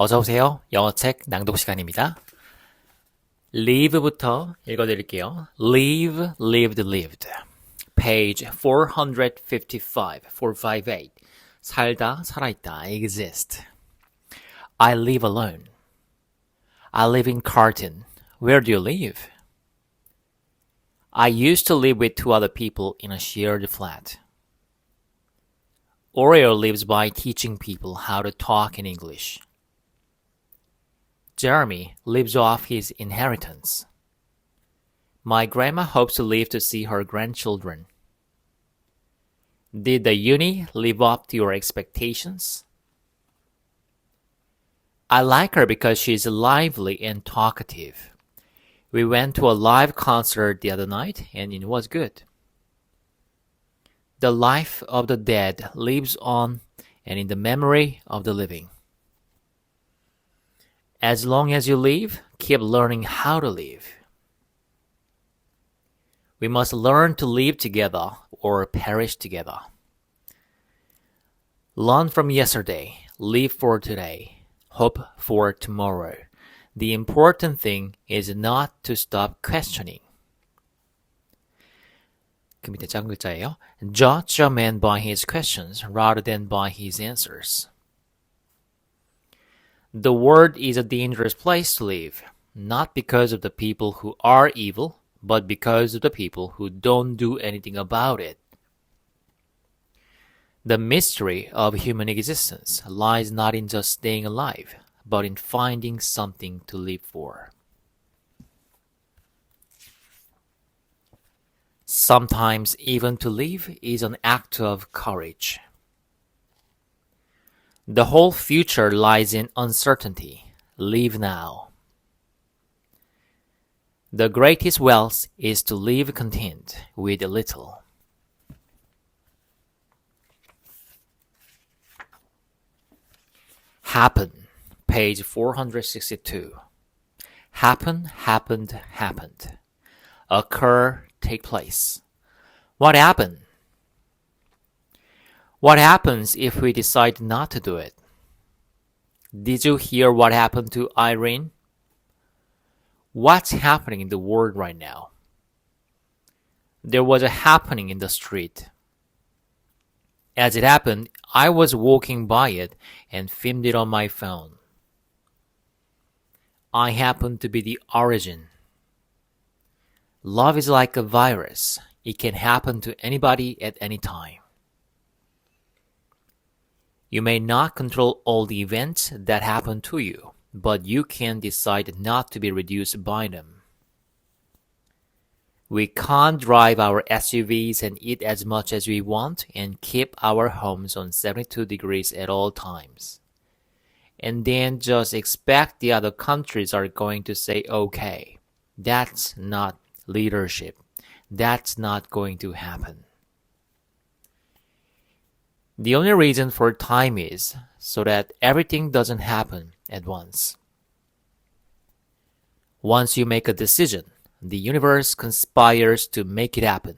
어서오세요. 영어책 낭독 시간입니다. live부터 읽어드릴게요. live, lived, lived. page 455, 458. 살다, 살아있다, exist. I live alone. I live in Carton. Where do you live? I used to live with two other people in a shared flat. OREX lives by teaching people how to talk in English. Jeremy lives off his inheritance. My grandma hopes to live to see her grandchildren. Did the uni live up to your expectations? I like her because she's lively and talkative. We went to a live concert the other night and it was good. The life of the dead lives on and in the memory of the living. As long as you live, keep learning how to live. We must learn to live together or perish together. Learn from yesterday, live for today, hope for tomorrow. The important thing is not to stop questioning. 그 밑에 작은 글자예요. Judge a man by his questions rather than by his answers. The world is a dangerous place to live, not because of the people who are evil, but because of the people who don't do anything about it. The mystery of human existence lies not in just staying alive, but in finding something to live for. Sometimes even to live is an act of courage. The whole future lies in uncertainty. Live now. The greatest wealth is to live content with a little. Happen, page 462. Happen, happened, happened. Occur, take place. What happened? What happens if we decide not to do it? Did you hear what happened to Irene? What's happening in the world right now? There was a happening in the street. As it happened, I was walking by it and filmed it on my phone. I happened to be the origin. Love is like a virus. It can happen to anybody at any time. You may not control all the events that happen to you, but you can decide not to be reduced by them. We can't drive our SUVs and eat as much as we want and keep our homes on 72 degrees at all times. And then just expect the other countries are going to say okay. That's not leadership. That's not going to happen. The only reason for time is so that everything doesn't happen at once. Once you make a decision, the universe conspires to make it happen.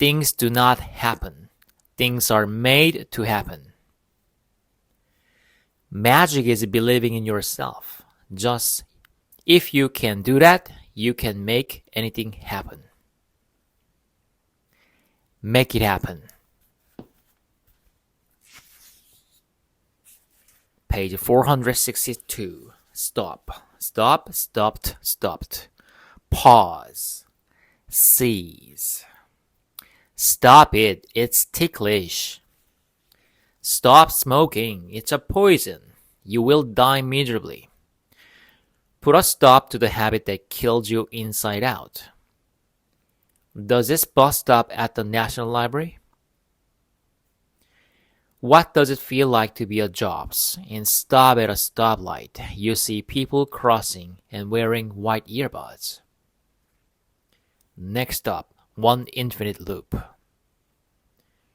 Things do not happen. Things are made to happen. Magic is believing in yourself. Just if you can do that, you can make anything happen. Make it happen. Page 462. Stop. Stop, stopped, stopped. Pause. Seize. Stop it. It's ticklish. Stop smoking. It's a poison. You will die miserably. Put a stop to the habit that killed you inside out. Does this bus stop at the National Library? What does it feel like to be a Jobs and stop at a stoplight? You see people crossing and wearing white earbuds. Next up, one infinite loop.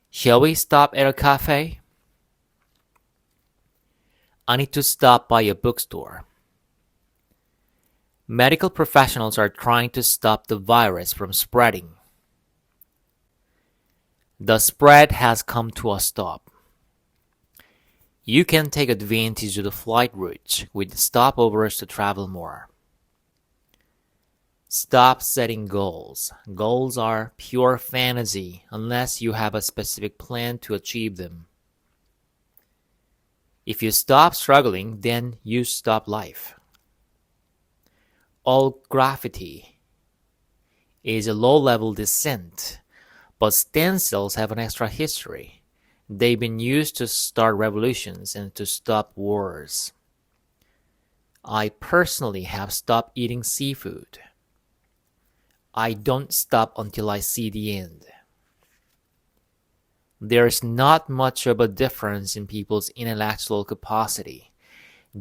Shall we stop at a cafe? I need to stop by a bookstore. Medical professionals are trying to stop the virus from spreading. The spread has come to a stop. You can take advantage of the flight routes with stopovers to travel more. Stop setting goals. Goals are pure fantasy unless you have a specific plan to achieve them. If you stop struggling, then you stop life. All graffiti is a low-level descent, but stencils have an extra history. They've been used to start revolutions and to stop wars. I personally have stopped eating seafood. I don't stop until I see the end. There's not much of a difference in people's intellectual capacity.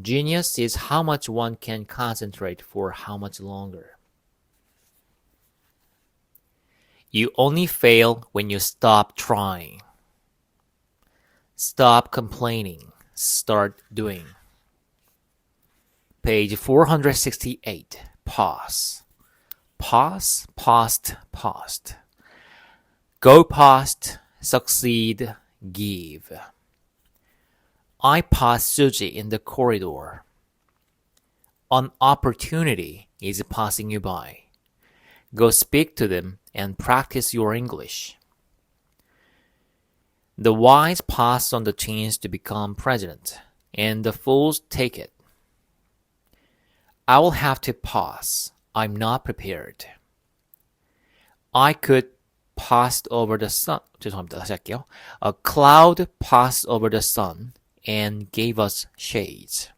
Genius is how much one can concentrate for how much longer. You only fail when you stop trying. Stop complaining. Start doing. Page 468. Pause. Pause, paused, paused. Go past, succeed, give. I passed Suji in the corridor. An opportunity is passing you by. Go speak to them and practice your English. The wise pass on the chance to become president, and the fools take it. I will have to pass. I'm not prepared. I could pass over the sun. 죄송합니다. 다시 할게요. A cloud passed over the sun and gave us shades.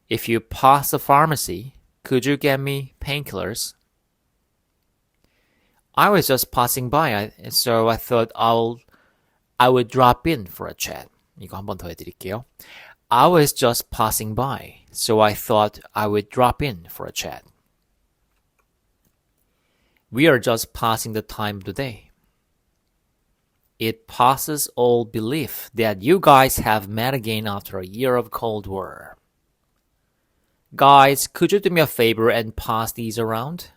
If you pass a pharmacy, could you get me painkillers? I was just passing by, so I thought I would drop in for a chat. 이거 한 번 더 해드릴게요. I was just passing by, so I thought I would drop in for a chat. We are just passing the time today. It passes all belief that you guys have met again after a year of Cold War. Guys, could you do me a favor and pass these around?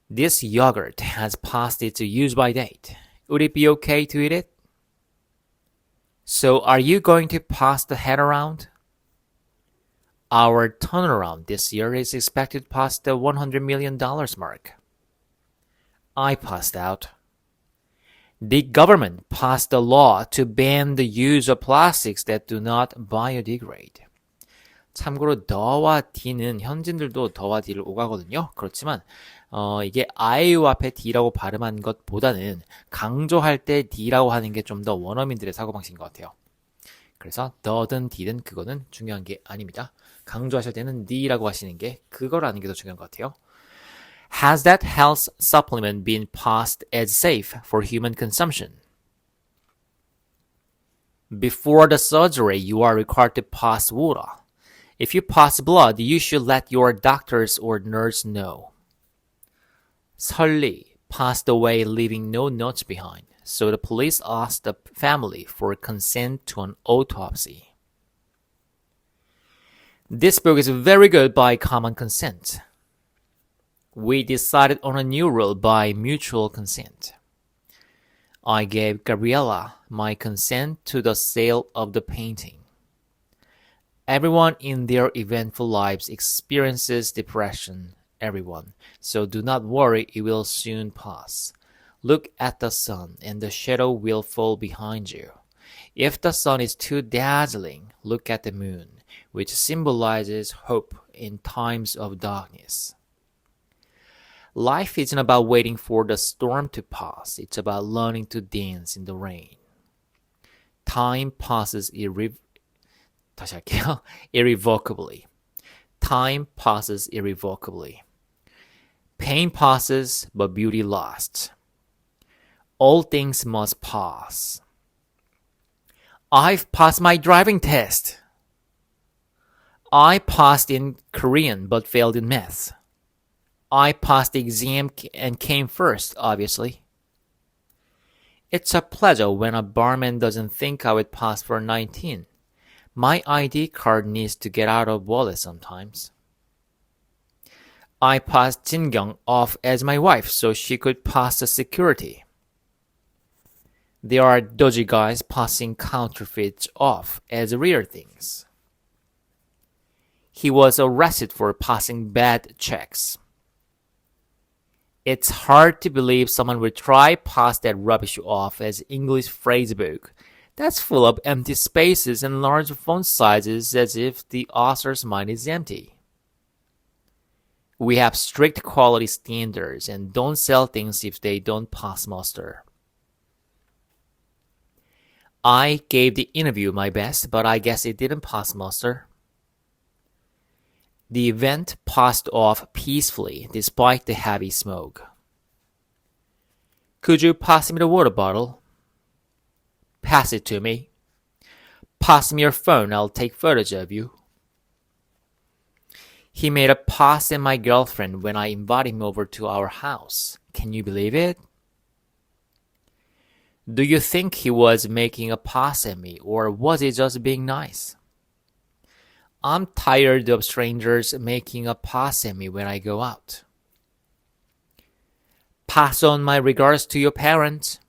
This yogurt has passed its use-by date. Would it be okay to eat it? So are you going to pass the hat around? Our turnaround this year is expected to pass the $100 million mark. I passed out. The government passed a law to ban the use of plastics that do not biodegrade. 참고로 더와 D는 현진들도 더와 D를 오가거든요. 그렇지만 이게 아이유 앞에 D라고 발음한 것보다는 강조할 때 D라고 하는 게 좀 더 원어민들의 사고방식인 것 같아요. 그래서 더든 D든 그거는 중요한 게 아닙니다. 강조하실 때는 D라고 하시는 게 그거라는 게 더 중요한 것 같아요. Has that health supplement been passed as safe for human consumption? Before the surgery, you are required to pass water. If you pass blood, you should let your doctors or nurse know. Sully passed away leaving no notes behind, so the police asked the family for consent to an autopsy. This book is very good by common consent. We decided on a new rule by mutual consent. I gave Gabriella my consent to the sale of the painting. Everyone in their eventful lives experiences depression, everyone, so do not worry, it will soon pass. Look at the sun, and the shadow will fall behind you. If the sun is too dazzling, look at the moon, which symbolizes hope in times of darkness. Life isn't about waiting for the storm to pass, it's about learning to dance in the rain. Time passes irrevocably. Time passes irrevocably. Pain passes, but beauty lasts. All things must pass. I've passed my driving test. I passed in Korean, but failed in math. I passed the exam and came first, obviously. It's a pleasure when a barman doesn't think I would pass for 19. My ID card needs to get out of wallet sometimes. I passed Jin-kyung off as my wife so she could pass the security. There are dodgy guys passing counterfeits off as real things. He was arrested for passing bad checks. It's hard to believe someone would try pass that rubbish off as English phrasebook that's full of empty spaces and large font sizes as if the author's mind is empty. We have strict quality standards and don't sell things if they don't pass muster. I gave the interview my best, but I guess it didn't pass muster. The event passed off peacefully despite the heavy smoke. Could you pass me the water bottle? Pass it to me. Pass me your phone, I'll take photos of you. He made a pass at my girlfriend when I invited him over to our house. Can you believe it? Do you think he was making a pass at me, or was he just being nice? I'm tired of strangers making a pass at me when I go out. Pass on my regards to your parents.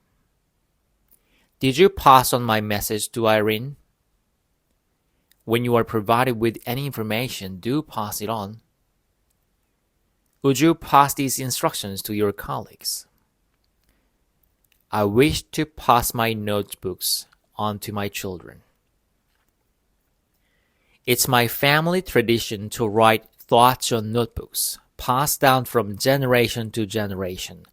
Did you pass on my message to Irene? When you are provided with any information, do pass it on. Would you pass these instructions to your colleagues? I wish to pass my notebooks on to my children. It's my family tradition to write thoughts on notebooks, passed down from generation to generation.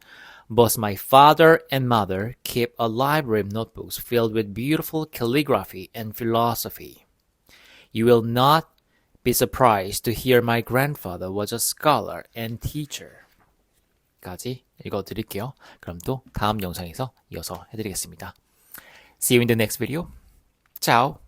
Both my father and mother keep a library of notebooks filled with beautiful calligraphy and philosophy. You will not be surprised to hear my grandfather was a scholar and teacher. 까지 읽어드릴게요. 그럼 또 다음 영상에서 이어서 해드리겠습니다. See you in the next video. Ciao.